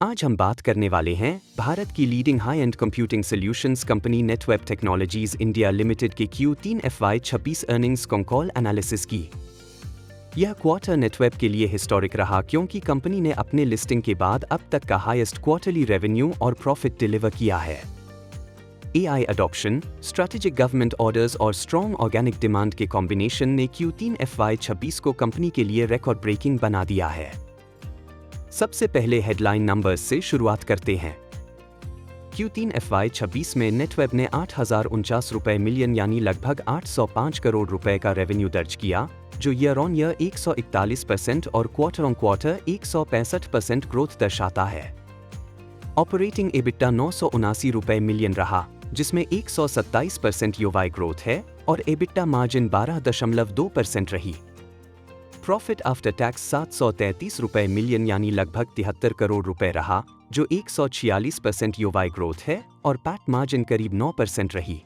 आज हम बात करने वाले हैं भारत की leading high and computing solutions company Netweb technologies India limited के Q3 FY26 earnings call analysis की। यह क्वार्टर नेटवेब के लिए हिस्टोरिक रहा क्योंकि कंपनी ने अपने लिस्टिंग के बाद अब तक का हाईएस्ट क्वार्टरली रेवेन्यू और प्रॉफिट डिलीवर किया है। AI adoption, strategic government orders और स्ट्रॉन्ग ऑर्गेनिक डिमांड के कॉम्बिनेशन ने Q3 FY26 को कंपनी के लिए रिकॉर्ड ब्रेकिंग बना दिया है। सबसे पहले हेडलाइन नंबर्स से शुरुआत करते हैं। Q3 FY26 में नेटवेब ने 8,049 रुपए मिलियन यानी लगभग 805 करोड़ रुपए का रेवेन्यू दर्ज किया, जो ईयर ऑन ईयर 141% और क्वार्टर ऑन क्वार्टर 165% ग्रोथ दर्शाता है। ऑपरेटिंग एबिटा 979 रुपए मिलियन रहा, जिसमें 127% यूवाई ग्रोथ है और एबिटा मार्जिन 12.2% रही। प्रॉफिट आफ्टर टैक्स 733 रुपए मिलियन यानी लगभग 73 करोड़ रुपए रहा, जो 146% यूवाई ग्रोथ है और पैट मार्जिन करीब 9% रही।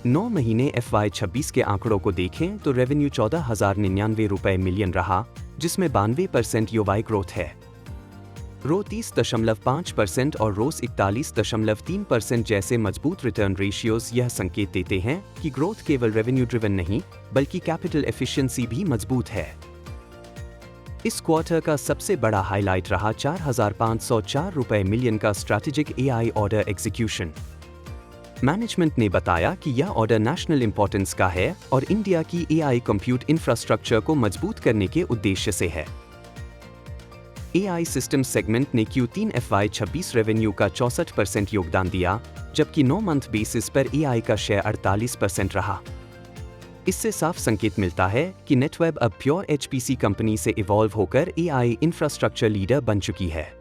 9 महीने FY26 के आंकड़ों को देखें तो रेवेन्यू 14,099 रुपए मिलियन रहा, जिसमें 92% यूवाई ग्रोथ है। रो 30.5% और रोस 41.3% जैसे मजबूत रिटर्न रेशियोज यह संकेत देते हैं कि ग्रोथ केवल रेवेन्यू ड्रिवन नहीं, बल्कि कैपिटल एफिशिएंसी भी मजबूत है। इस क्वार्टर का सबसे बड़ा हाईलाइट रहा 4,504 रुपए मिलियन का strategic AI order execution. Management ने बताया कि यह ऑर्डर नेशनल इंपॉर्टेंस का है और इंडिया की AI कंप्यूट इंफ्रास्ट्रक्चर को मजबूत करने के उद्देश्य से है। AI सिस्टम सेगमेंट ने Q3 FY26 रेवेन्यू का 64% योगदान दिया, जबकि 9 मंथ बेसिस पर AI का शेयर 48% रहा। इससे साफ संकेत मिलता है कि नेटवेब अब प्योर HPC कंपनी से इवॉल्व होकर AI इंफ्रास्ट्रक्चर लीडर बन चुकी है।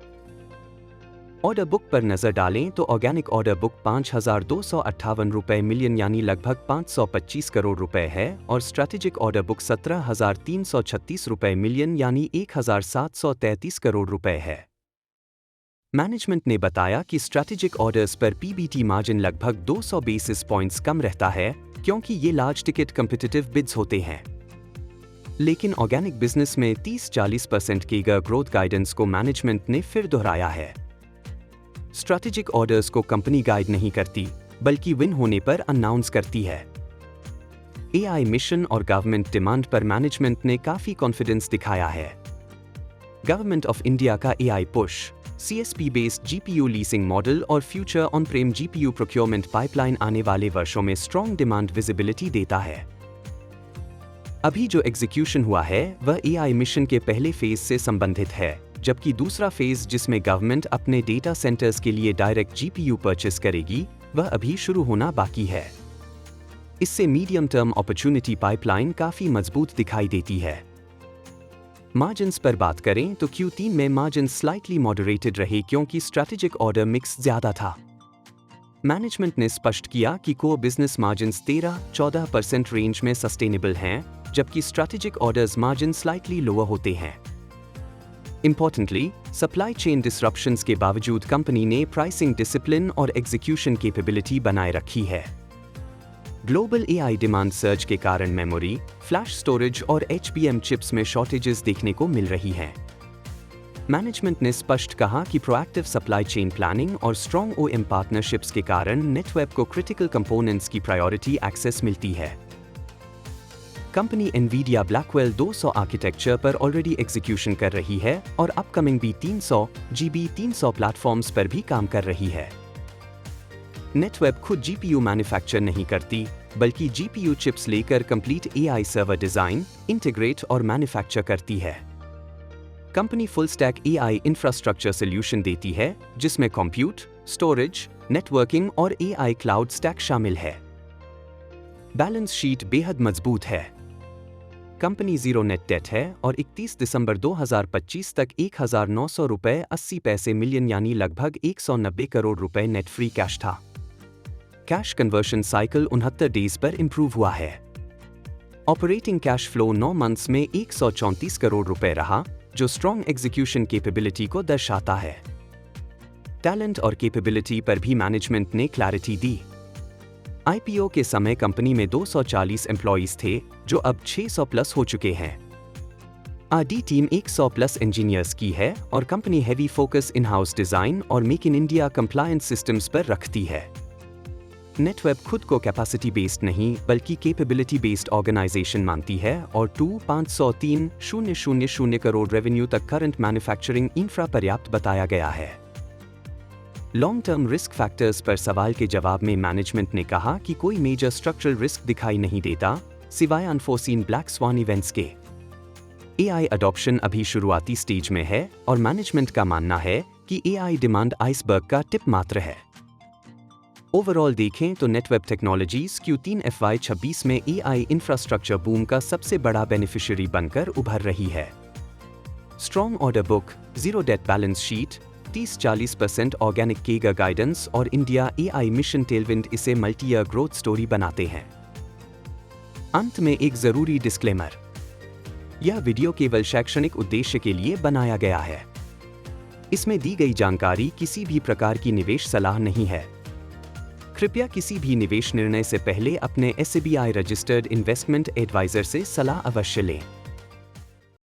ऑर्डर बुक पर नजर डालें तो ऑर्गेनिक ऑर्डर बुक 5,258 रुपए मिलियन यानी लगभग 525 करोड़ रुपए है और स्ट्रैटेजिक ऑर्डर बुक 17,336 रुपए मिलियन यानी 1,733 करोड़ रुपए है। मैनेजमेंट ने बताया कि स्ट्रैटेजिक ऑर्डर्स पर PBT मार्जिन लगभग 200 बेसिस पॉइंट्स कम रहता है, क्योंकि ये लार्ज टिकट कम्पिटिटिव बिड्स होते हैं। लेकिन ऑर्गेनिक बिजनेस में 30-40% की ग्रोथ गाइडेंस को मैनेजमेंट ने फिर दोहराया है। स्ट्रैटेजिक ऑर्डर्स को कंपनी गाइड नहीं करती, बल्कि विन होने पर अनाउंस करती है। AI मिशन और गवर्नमेंट डिमांड पर मैनेजमेंट ने काफी कॉन्फिडेंस दिखाया है। गवर्नमेंट ऑफ इंडिया का AI push, CSP based GPU leasing model और future on prem GPU procurement pipeline आने वाले वर्षों में स्ट्रॉन्ग डिमांड विजिबिलिटी देता है। अभी जो एग्जीक्यूशन हुआ है वह AI मिशन के पहले फेज से संबंधित है, जबकि दूसरा फेज जिसमें गवर्नमेंट अपने डेटा सेंटर्स के लिए डायरेक्ट GPU परचेस करेगी, वह अभी शुरू होना बाकी है। इससे मीडियम टर्म अपॉर्चुनिटी पाइपलाइन काफी मजबूत दिखाई देती है। मार्जिन्स पर बात करें तो Q3 में मार्जिन स्लाइटली मॉडरेटेड रहे क्योंकि स्ट्रैटेजिक ऑर्डर मिक्स ज्यादा था। मैनेजमेंट ने स्पष्ट किया कि कोर बिजनेस मार्जिन्स 13-14% रेंज में सस्टेनेबल हैं, जबकि strategic orders margin slightly lower होते हैं। Importantly, सप्लाई चेन डिसरप्शंस के बावजूद कंपनी ने प्राइसिंग डिसिप्लिन और एग्जीक्यूशन कैपेबिलिटी बनाए रखी है। ग्लोबल AI डिमांड सर्ज के कारण मेमोरी, फ्लैश स्टोरेज और HBM चिप्स में शॉर्टेजेस देखने को मिल रही हैं। मैनेजमेंट ने स्पष्ट कहा कि प्रोएक्टिव सप्लाई चेन प्लानिंग और स्ट्रॉन्ग OEM पार्टनरशिप्स के कारण नेटवेब को क्रिटिकल कंपोनेंट्स की प्रायोरिटी एक्सेस मिलती है। कंपनी NVIDIA Blackwell 200 आर्किटेक्चर पर ऑलरेडी एग्जीक्यूशन कर रही है और अपकमिंग B300, GB300 प्लेटफॉर्म्स पर भी काम कर रही है। नेटवेब खुद GPU मैन्युफैक्चर नहीं करती, बल्कि GPU चिप्स लेकर complete AI server design, integrate और मैन्युफैक्चर करती है। Company full stack AI infrastructure solution देती है, जिसमें कंप्यूट, स्टोरेज, नेटवर्किंग और AI क्लाउड स्टैक शामिल है। बैलेंस शीट बेहद मजबूत है। कंपनी जीरो नेट डेट है और 31 दिसंबर 2025 तक 1,900 रुपए 80 पैसे मिलियन यानी लगभग 190 करोड़ रुपए नेट फ्री कैश था। कैश कन्वर्शन साइकिल 69 डेज पर इंप्रूव हुआ है। ऑपरेटिंग कैश फ्लो 9 मंथ्स में 134 करोड़ रुपए रहा, जो स्ट्रॉन्ग एग्जीक्यूशन कैपेबिलिटी को दर्शाता है। टैलेंट और कैपेबिलिटी पर भी मैनेजमेंट ने क्लैरिटी दी। IPO के समय कंपनी में 240 एम्प्लॉइज थे, जो अब 600 प्लस हो चुके हैं। आर&डी टीम 100+ इंजीनियर्स की है और company heavy focus in house design और make in India compliance systems पर रखती है। नेटवेब खुद को कैपेसिटी बेस्ड नहीं बल्कि कैपेबिलिटी बेस्ड ऑर्गेनाइजेशन मानती है और 503,000 करोड़ रेवेन्यू तक करंट मैन्युफैक्चरिंग इंफ्रा पर्याप्त बताया गया है। लॉन्ग टर्म रिस्क फैक्टर्स पर सवाल के जवाब में मैनेजमेंट ने कहा कि कोई मेजर स्ट्रक्चरल रिस्क दिखाई नहीं देता, सिवाय अनफोर्सीन ब्लैक स्वान इवेंट्स के। एआई अडॉप्शन अभी शुरुआती स्टेज में है और मैनेजमेंट का मानना है कि एआई डिमांड आइसबर्ग का टिप मात्र है। ओवरऑल देखें तो नेटवेब टेक्नोलॉजीज Q3 FY26 में एआई इंफ्रास्ट्रक्चर बूम का सबसे बड़ा बेनिफिशियरी बनकर उभर रही है। Strong order book, zero debt balance sheet, 30-40% organic CAGR guidance और इंडिया एआई मिशन टेलविंड इसे मल्टी ईयर ग्रोथ स्टोरी बनाते हैं। अंत में एक जरूरी डिस्क्लेमर, यह वीडियो केवल शैक्षणिक उद्देश्य के लिए बनाया गया है। इसमें दी गई जानकारी किसी भी प्रकार की निवेश सलाह नहीं है। कृपया किसी भी निवेश निर्णय से पहले अपने SEBI रजिस्टर्ड इन्वेस्टमेंट एडवाइजर से सलाह अवश्य लें।